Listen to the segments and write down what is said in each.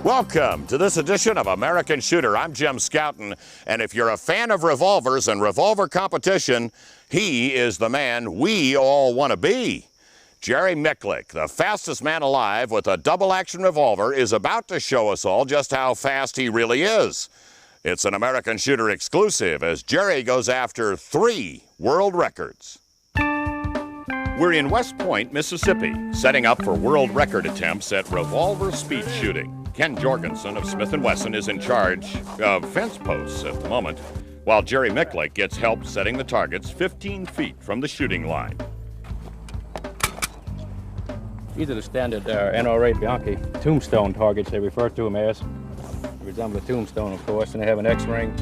Welcome to this edition of American Shooter. I'm Jim Scouton, and if you're a fan of revolvers and revolver competition, he is the man we all want to be. Jerry Miculek, the fastest man alive with a double-action revolver, is about to show us all just how fast he really is. It's an American Shooter exclusive as Jerry goes after 3 world records. We're in West Point, Mississippi, setting up for world record attempts at revolver speed shooting. Ken Jorgensen of Smith & Wesson is in charge of fence posts at the moment, while Jerry Miculek gets help setting the targets 15 feet from the shooting line. These are the standard NRA Bianchi tombstone targets. They refer to them as. They resemble a tombstone, of course, and they have an X ring.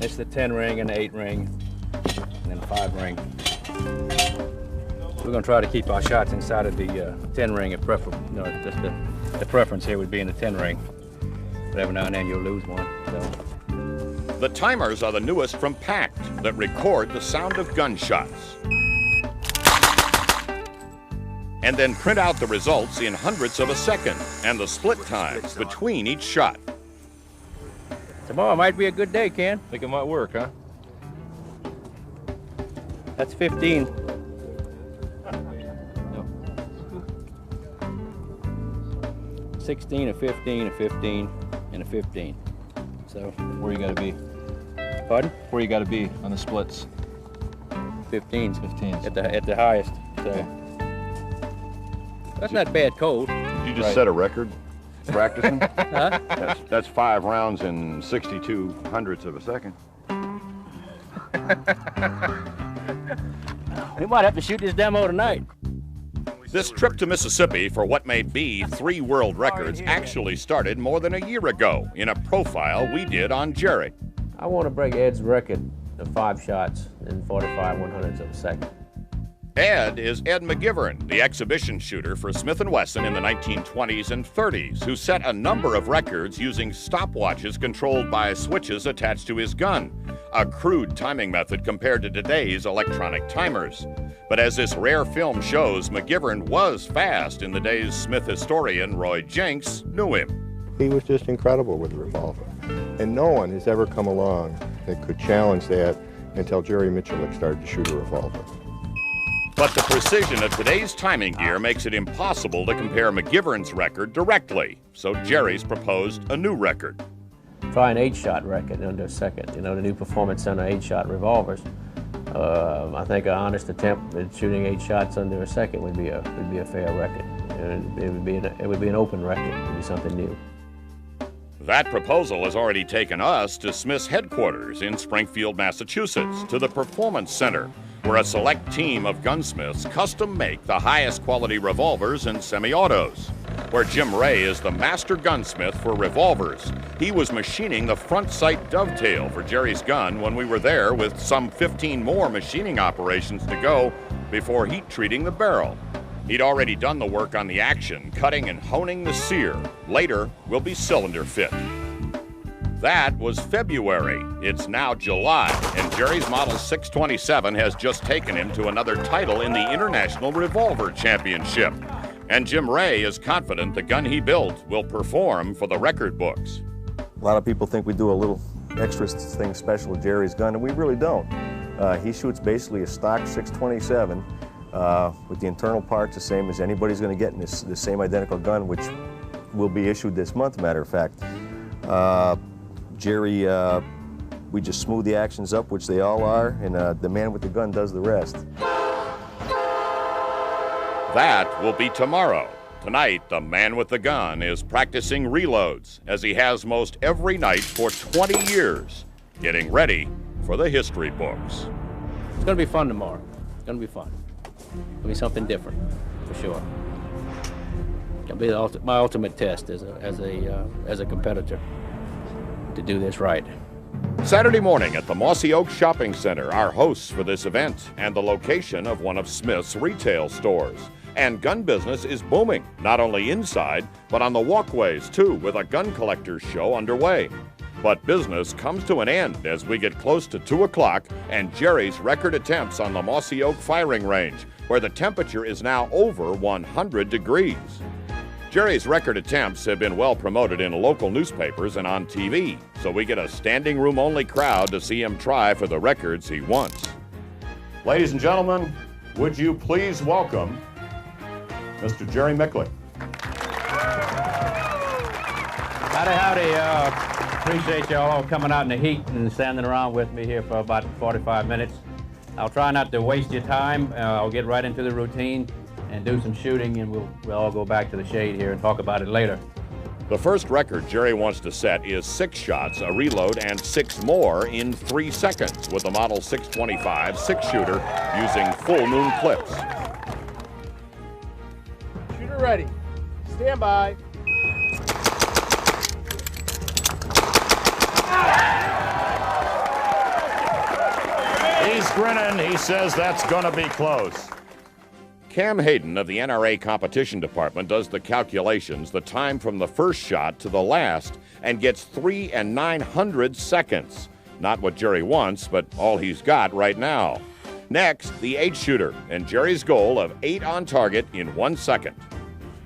It's the 10 ring and the 8 ring, and then the 5 ring. We're going to try to keep our shots inside of the 10 ring if preferable. You know, just the preference here would be in the 10 ring. But every now and then you'll lose one. So. The timers are the newest from Pact that record the sound of gunshots and then print out the results in hundredths of a second and the split times between each shot. Tomorrow might be a good day, Ken. Think it might work, huh? That's 15. 16, a 15, a 15, and a 15. So Where you gotta be? Pardon? Where you gotta be on the splits? 15s. 15s. At the highest. So Okay. that's not bad code. You just Right. set a record practicing? Huh? That's 5 rounds in 62 hundredths of a second. We might have to shoot this demo tonight. This trip to Mississippi for what may be 3 world records actually started more than a year ago in a profile we did on Jerry. I want to break Ed's record of 5 shots in 45 100ths of a second. Ed is Ed McGivern, the exhibition shooter for Smith & Wesson in the 1920s and 30s, who set a number of records using stopwatches controlled by switches attached to his gun, a crude timing method compared to today's electronic timers. But as this rare film shows, McGivern was fast in the days Smith historian Roy Jenks knew him. He was just incredible with the revolver. And no one has ever come along that could challenge that until Jerry Miculek started to shoot a revolver. But the precision of today's timing gear makes it impossible to compare McGivern's record directly, so Jerry's proposed a new record. Try an 8-shot record under a second. You know, the new Performance Center 8-shot revolvers. I think an honest attempt at shooting 8 shots under a second would be a fair record. It would be an open record. It would be something new. That proposal has already taken us to Smith's headquarters in Springfield, Massachusetts, to the Performance Center, where a select team of gunsmiths custom make the highest quality revolvers and semi-autos. Where Jim Ray is the master gunsmith for revolvers. He was machining the front sight dovetail for Jerry's gun when we were there, with some 15 more machining operations to go before heat treating the barrel. He'd already done the work on the action, cutting and honing the sear. Later will be cylinder fit. That was February. It's now July, and Jerry's Model 627 has just taken him to another title in the International Revolver Championship. And Jim Ray is confident the gun he built will perform for the record books. A lot of people think we do a little extra thing special with Jerry's gun, and we really don't. He shoots basically a stock 627 with the internal parts the same as anybody's going to get in this same identical gun, which will be issued this month, matter of fact. Jerry, we just smooth the actions up, which they all are, and the man with the gun does the rest. That will be tomorrow. Tonight, the man with the gun is practicing reloads, as he has most every night for 20 years, getting ready for the history books. It's going to be fun tomorrow. It's going to be fun. It'll be something different, for sure. It'll be my ultimate test as a competitor to do this right. Saturday morning at the Mossy Oak Shopping Center, our hosts for this event and the location of one of Smith's retail stores. And gun business is booming, not only inside, but on the walkways too, with a gun collector's show underway. But business comes to an end as we get close to 2 o'clock and Jerry's record attempts on the Mossy Oak firing range, where the temperature is now over 100 degrees. Jerry's record attempts have been well promoted in local newspapers and on TV, so we get a standing room only crowd to see him try for the records he wants. Ladies and gentlemen, would you please welcome Mr. Jerry Mickling. Howdy. Appreciate y'all all coming out in the heat and standing around with me here for about 45 minutes. I'll try not to waste your time. I'll get right into the routine and do some shooting, and we'll all go back to the shade here and talk about it later. The first record Jerry wants to set is 6 shots, a reload, and 6 more in 3 seconds with the Model 625 6-shooter using full moon clips. Shooter ready. Stand by. He's grinning. He says that's going to be close. Cam Hayden of the NRA Competition Department does the calculations, the time from the first shot to the last, and gets 3 900 seconds. Not what Jerry wants, but all he's got right now. Next, the 8-shooter, and Jerry's goal of 8 on target in 1 second.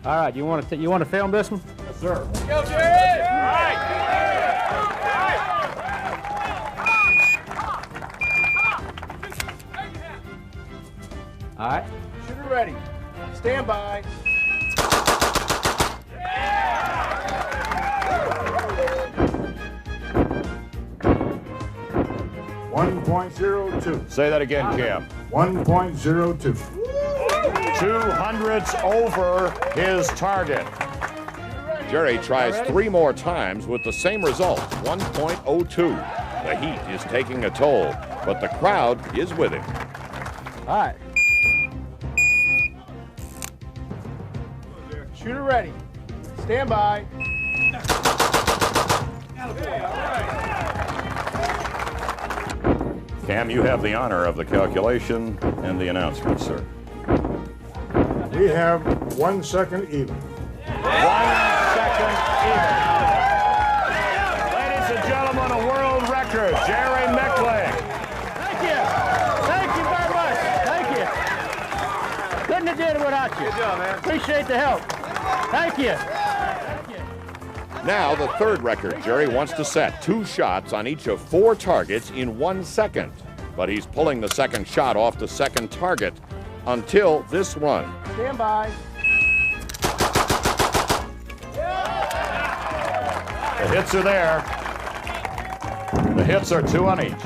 All right, you want to film this one? Yes, sir. Go, Jerry! All right. All right. Shooter ready. Stand by. Say that again, Cam. 1.02. 200s over his target. Jerry tries 3 more times with the same result, 1.02. The heat is taking a toll, but the crowd is with him. All right. Shooter ready. Stand by. Cam, you have the honor of the calculation and the announcement, sir. We have 1 second even. 1 second even. Ladies and gentlemen, a world record, Jerry Mickling. Thank you. Thank you very much. Thank you. Couldn't have did it without you. Good job, man. Appreciate the help. Thank you. Now the third record Jerry wants to set, 2 shots on each of 4 targets in 1 second. But he's pulling the second shot off the second target until this run. Stand by. The hits are there. The hits are 2 on each.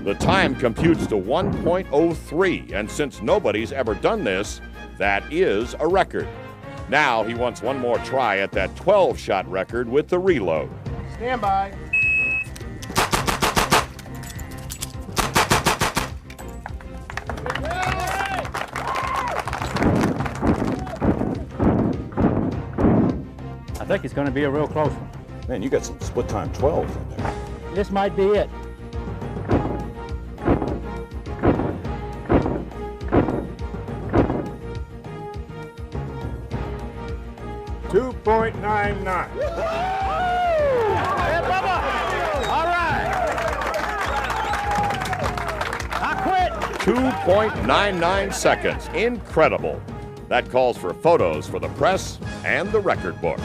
The time computes to 1.03, and since nobody's ever done this, that is a record. Now he wants one more try at that 12-shot record with the reload. Stand by. I think it's going to be a real close one. Man, you got some split time 12s in there. This might be it. $2.99. Hey, Bubba! All right. I quit. 2.99 seconds. Incredible. That calls for photos for the press and the record book.